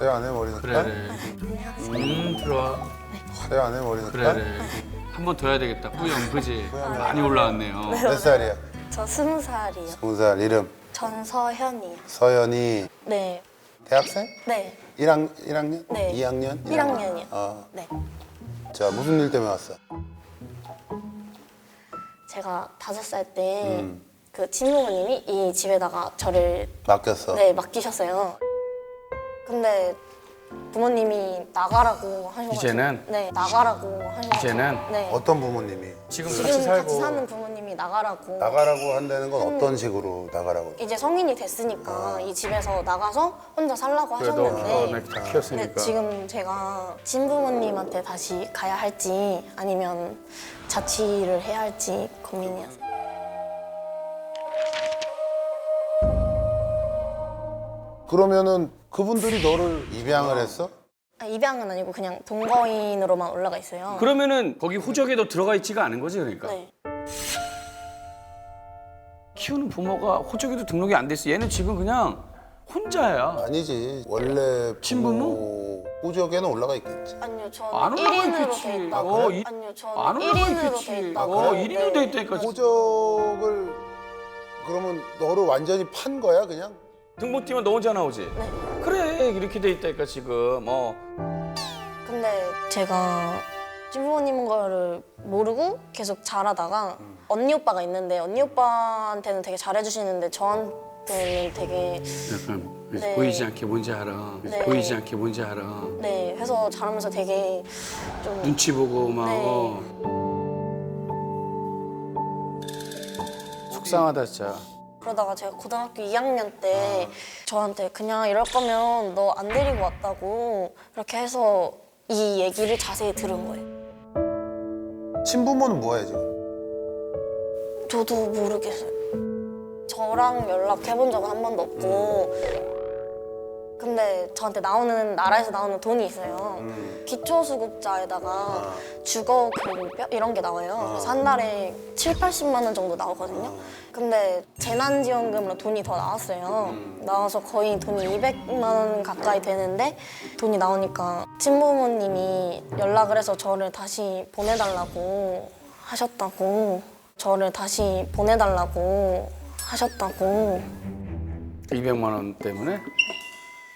화려하네 머리 색깔. 그래. 들어와. 화려하네 머리 색깔. 그래. 한 번 더 해야 되겠다. 뿌염, 그지? 많이 올라왔네요. 몇 살이야? 저 20살이요. 20살. 이름? 전서현이요. 서연이. 네. 대학생? 네. 1학년? 네. 2학년? 1학년이요. 어. 네. 자, 무슨 일 때문에 왔어? 제가 5살 때 그 친부모님이 이 집에다가 저를 맡겼어. 네, 맡기셨어요. 근데 부모님이 나가라고 하셔가지고 이제는? 네, 나가라고 하셔가지고 이제는? 네. 어떤 부모님이? 지금 지금 같이 살고. 같이 사는 부모님이 나가라고 나가라고 한다는 건 어떤 식으로 나가라고? 이제 성인이 됐으니까 이 집에서 나가서 혼자 살라고 그래, 너 하셨는데 다 키웠으니까. 네, 지금 제가 친부모님한테 다시 가야 할지 아니면 자취를 해야 할지 고민이었어요. 그러면은 그분들이 너를 입양을 했어? 아, 입양은 아니고 그냥 동거인으로만 올라가 있어요. 그러면은 거기 호적에도 들어가 있지가 않은 거지, 그러니까. 네. 키우는 부모가 호적에도 등록이 안 돼 있어. 얘는 지금 그냥 혼자야. 아니지. 원래 친부모? 호적에는 올라가 있겠지. 아니요, 저는 안 올라가 1인으로 있겠지. 돼 있다고. 어, 아니요, 저는 안 올라가 1인으로 있겠지. 돼 있다고. 어, 1인으로 돼 있다니까. 호적을 그러면 너를 완전히 판 거야 그냥? 등록팀은 너 혼자 나오지? 네. 그래, 이렇게 돼 있다니까 지금. 근데 제가 친부모님 거를 모르고 계속 잘하다가 언니 오빠가 있는데 언니 오빠한테는 되게 잘해주시는데 저한테는 되게 약간 네. 보이지 않게 뭔지 알아. 네. 보이지 않게 뭔지 알아. 네 해서 잘하면서 되게 좀 눈치 보고 막. 네. 속상하다 진짜. 그러다가 제가 고등학교 2학년 때 저한테 그냥 이럴 거면 너 안 데리고 왔다고 그렇게 해서 이 얘기를 자세히 들은 거예요. 친부모는 뭐해 지금? 저도 모르겠어요. 저랑 연락해본 적은 한 번도 없고 근데 저한테 나라에서 나오는 돈이 있어요. 기초수급자에다가 주거급여 이런 게 나와요. 그래서 한 달에 7, 80만 원 정도 나오거든요. 근데 재난지원금으로 돈이 더 나왔어요. 나와서 거의 돈이 200만 원 가까이 되는데 돈이 나오니까 친부모님이 연락을 해서 저를 다시 보내달라고 하셨다고. 저를 다시 보내달라고 하셨다고. 200만 원 때문에?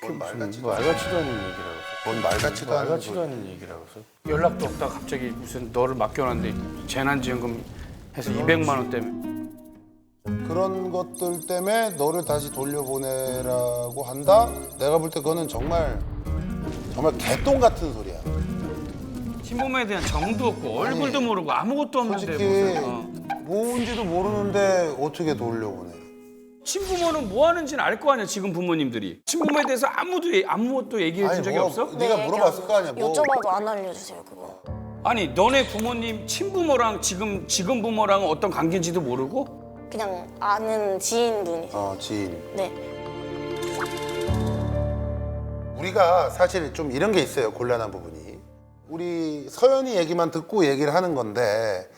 뭔 말같지도 말같지도 않은 얘기라고. 뭔 말같지도 않은 말같지도 소리. 않은 얘기라고. 연락도 없다 갑자기 무슨 너를 맡겨놨는데 재난지원금 해서 200만 원 때문에. 그런 것들 때문에 너를 다시 돌려보내라고 한다? 내가 볼 때 그거는 정말 개똥 같은 소리야. 친부모에 대한 정도 없고 얼굴도 모르고 아무것도 없는데 솔직히 무슨. 뭔지도 모르는데 어떻게 돌려보내? 친부모는 뭐 하는지는 알 거 아니야 지금 부모님들이. 친부모에 대해서 아무것도 얘기해 준 적이 없어? 네가 물어봤을 거 아니야. 뭐. 여쭤봐도 안 알려주세요 그거. 아니 너네 부모님 친부모랑 지금 부모랑 어떤 관계인지도 모르고? 그냥 아는 지인분이세요. 지인. 네. 우리가 사실 좀 이런 게 있어요. 곤란한 부분이. 우리 서연이 얘기만 듣고 얘기를 하는 건데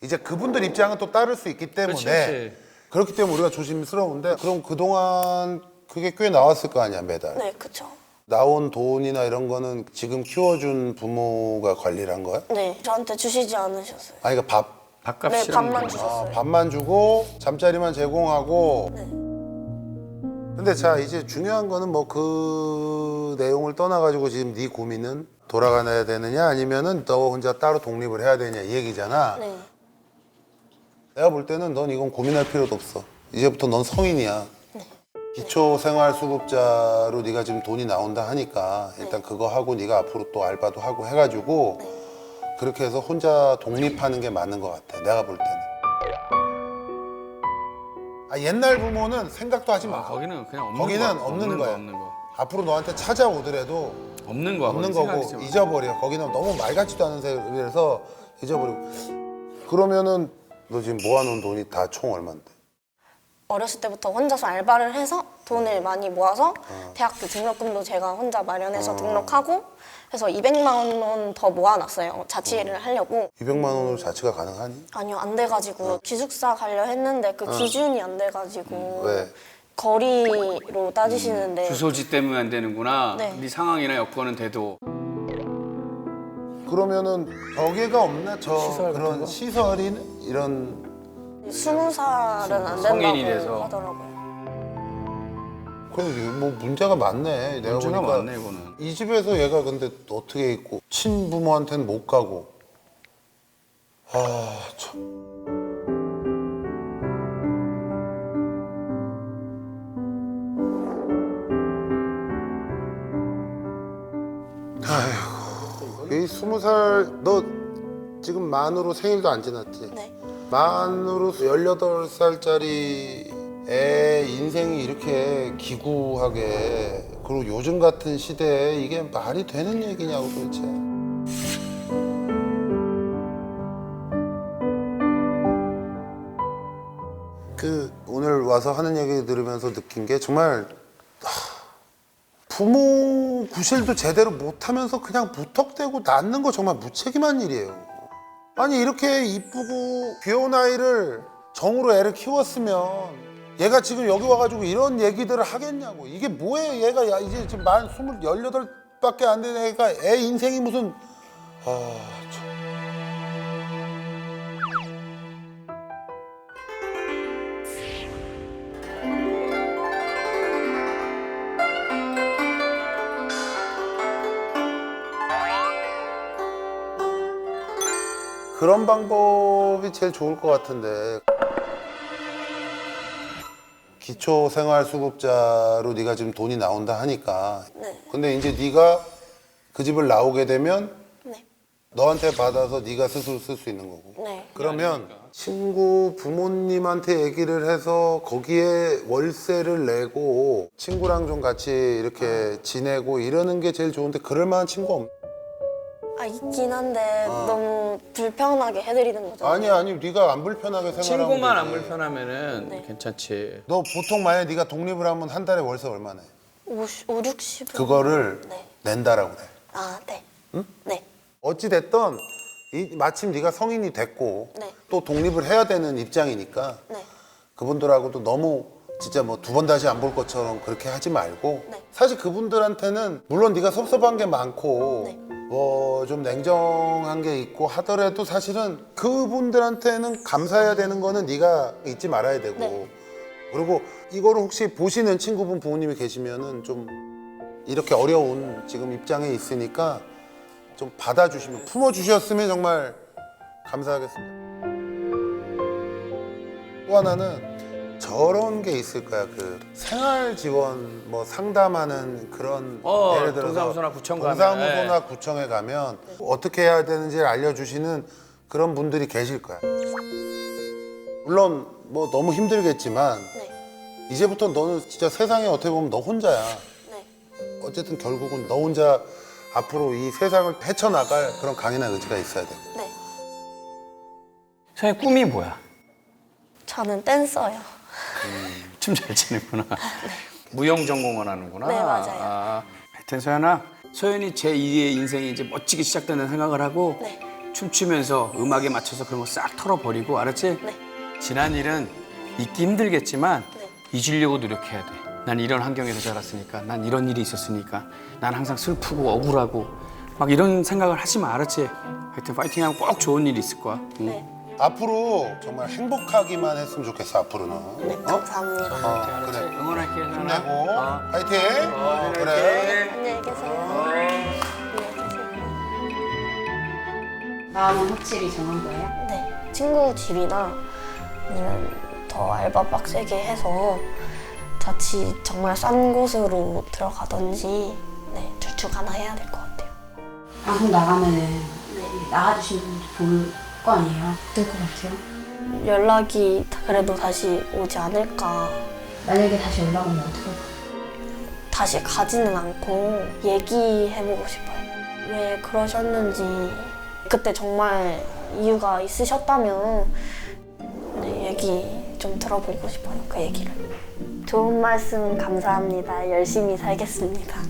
이제 그분들 입장은 또 따를 수 있기 때문에 그렇지. 그렇기 때문에 우리가 조심스러운데 그럼 그동안 그게 꽤 나왔을 거 아니야 매달. 네, 그쵸. 나온 돈이나 이런 거는 지금 키워준 부모가 관리를 한 거야? 네, 저한테 주시지 않으셨어요. 아니 그러니까 밥값이랑 네, 밥만 주셨어요. 밥만 주고 잠자리만 제공하고. 네. 근데 자 이제 중요한 거는 뭐 그 내용을 떠나가지고 지금 네 고민은 돌아가야 되느냐 아니면은 너 혼자 따로 독립을 해야 되냐 이 얘기잖아. 네. 내가 볼 때는 넌 이건 고민할 필요도 없어. 이제부터 넌 성인이야. 네. 기초생활수급자로 네가 지금 돈이 나온다 하니까 일단 그거 하고 네가 앞으로 또 알바도 하고 해가지고 그렇게 해서 혼자 독립하는 게 맞는 것 같아. 내가 볼 때는. 옛날 부모는 생각도 하지 마. 거기는 그냥 없는 거기는 거야. 없는 거야. 없는 거. 앞으로 너한테 찾아오더라도 없는 거야. 없는 거기 거고 생각하지 마. 잊어버려. 거기는 너무 말 같지도 않은 소리라서 잊어버리고. 그러면은 너 지금 모아놓은 돈이 다 총 얼마인데? 어렸을 때부터 혼자서 알바를 해서 돈을 많이 모아서 대학교 등록금도 제가 혼자 마련해서 등록하고 해서 200만 원 더 모아놨어요. 자취를 하려고. 200만 원으로 자취가 가능하니? 아니요, 안 돼가지고 기숙사 가려 했는데 그 기준이 안 돼가지고 왜? 거리로 따지시는데 주소지 때문에 안 되는구나. 네. 네 상황이나 여건은 돼도. 그러면은 벽에가 없나? 저 시설 같은 그런 거? 시설이 이런 20살은 안 성인이 된다고 돼서. 하더라고요. 그래 뭐 문제가 많네. 내가 문제가 보니까 많네 이거는. 이 집에서 얘가 근데 어떻게 있고 친부모한테는 못 가고 아 참. 아이고 이 20살 너 지금 만으로 생일도 안 지났지? 네. 만으로 18살짜리 애 인생이 이렇게 기구하게 그리고 요즘 같은 시대에 이게 말이 되는 얘기냐고 도대체. 그 오늘 와서 하는 얘기 들으면서 느낀 게 정말 부모 구실도 제대로 못하면서 그냥 무턱대고 낳는 거 정말 무책임한 일이에요. 아니 이렇게 이쁘고 귀여운 아이를 정으로 애를 키웠으면 얘가 지금 여기 와가지고 이런 얘기들을 하겠냐고. 이게 뭐예요? 얘가 야, 이제 지금 만 18밖에 안 된 애가 애 인생이 무슨 참. 그런 방법이 제일 좋을 것 같은데 기초생활수급자로 네가 지금 돈이 나온다 하니까 네. 근데 이제 네가 그 집을 나오게 되면 네. 너한테 받아서 네가 스스로 쓸 수 있는 거고 네. 그러면 친구 부모님한테 얘기를 해서 거기에 월세를 내고 친구랑 좀 같이 이렇게 지내고 이러는 게 제일 좋은데 그럴 만한 친구 없나? 아 있긴 한데 너무 불편하게 해드리는 거죠. 아니 네가 안 불편하게 생활하면 친구만 안 되지. 불편하면 네. 괜찮지. 너 보통 만약에 네가 독립을 하면 한 달에 월세 얼마 내? 5, 60. 그거를 네. 낸다라고 그래. 아, 네. 응? 네. 어찌 됐든 마침 네가 성인이 됐고 네. 또 독립을 해야 되는 입장이니까 네. 그분들하고도 너무 진짜 뭐 두 번 다시 안 볼 것처럼 그렇게 하지 말고 네. 사실 그분들한테는 물론 네가 섭섭한 게 많고 네. 뭐 좀 냉정한 게 있고 하더라도 사실은 그분들한테는 감사해야 되는 거는 네가 잊지 말아야 되고 네. 그리고 이거를 혹시 보시는 친구분 부모님이 계시면은 좀 이렇게 어려운 지금 입장에 있으니까 좀 받아주시면 품어주셨으면 정말 감사하겠습니다. 또 하나는 저런 게 있을 거야. 그 생활 지원 뭐 상담하는 그런 예를 들어서 동사무소나 구청 가면, 동사무소나 구청에 가면 어떻게 해야 되는지를 알려주시는 그런 분들이 계실 거야. 물론 뭐 너무 힘들겠지만 네. 이제부터 너는 진짜 세상에 어떻게 보면 너 혼자야. 네. 어쨌든 결국은 너 혼자 앞으로 이 세상을 헤쳐나갈 그런 강인한 의지가 있어야 돼. 네. 선생님 꿈이 뭐야? 저는 댄서요. 춤 잘 추는구나. 무용 전공을 하는구나. 네, 맞아요. 아, 하여튼 소연아, 소연이 제2의 인생이 이제 멋지게 시작된다는 생각을 하고 네. 춤추면서 음악에 맞춰서 그런 거 싹 털어버리고 알았지? 네. 지난 일은 잊기 힘들겠지만 네. 잊으려고 노력해야 돼. 난 이런 환경에서 자랐으니까, 난 이런 일이 있었으니까, 난 항상 슬프고 억울하고 막 이런 생각을 하지 마, 알았지? 하여튼 파이팅하면 꼭 좋은 일이 있을 거야. 응? 네. 앞으로 정말 행복하기만 했으면 좋겠어 앞으로는. 네. 감사합니다. 알았지? 그래. 응원할게, 소연아. 힘내고 어. 파이팅. 그래. 그래. 안녕히 계세요. 안녕히 계세요. 마음은 확실히 정한 거예요? 네. 친구 집이나 아니면 더 알바 빡세게 해서 같이 정말 싼 곳으로 들어가든지 네, 둘 중 하나 해야 될 것 같아요. 방송 나가면은 나가주신 분들 볼 거 아니에요? 어떨 것 같아요? 연락이 그래도 다시 오지 않을까. 만약에 다시 연락 오면 어떡할 거예요? 다시 가지는 않고 얘기해보고 싶어요. 왜 그러셨는지 그때 정말 이유가 있으셨다면 네, 얘기 좀 들어보고 싶어요. 그 얘기를. 좋은 말씀 감사합니다. 열심히 살겠습니다.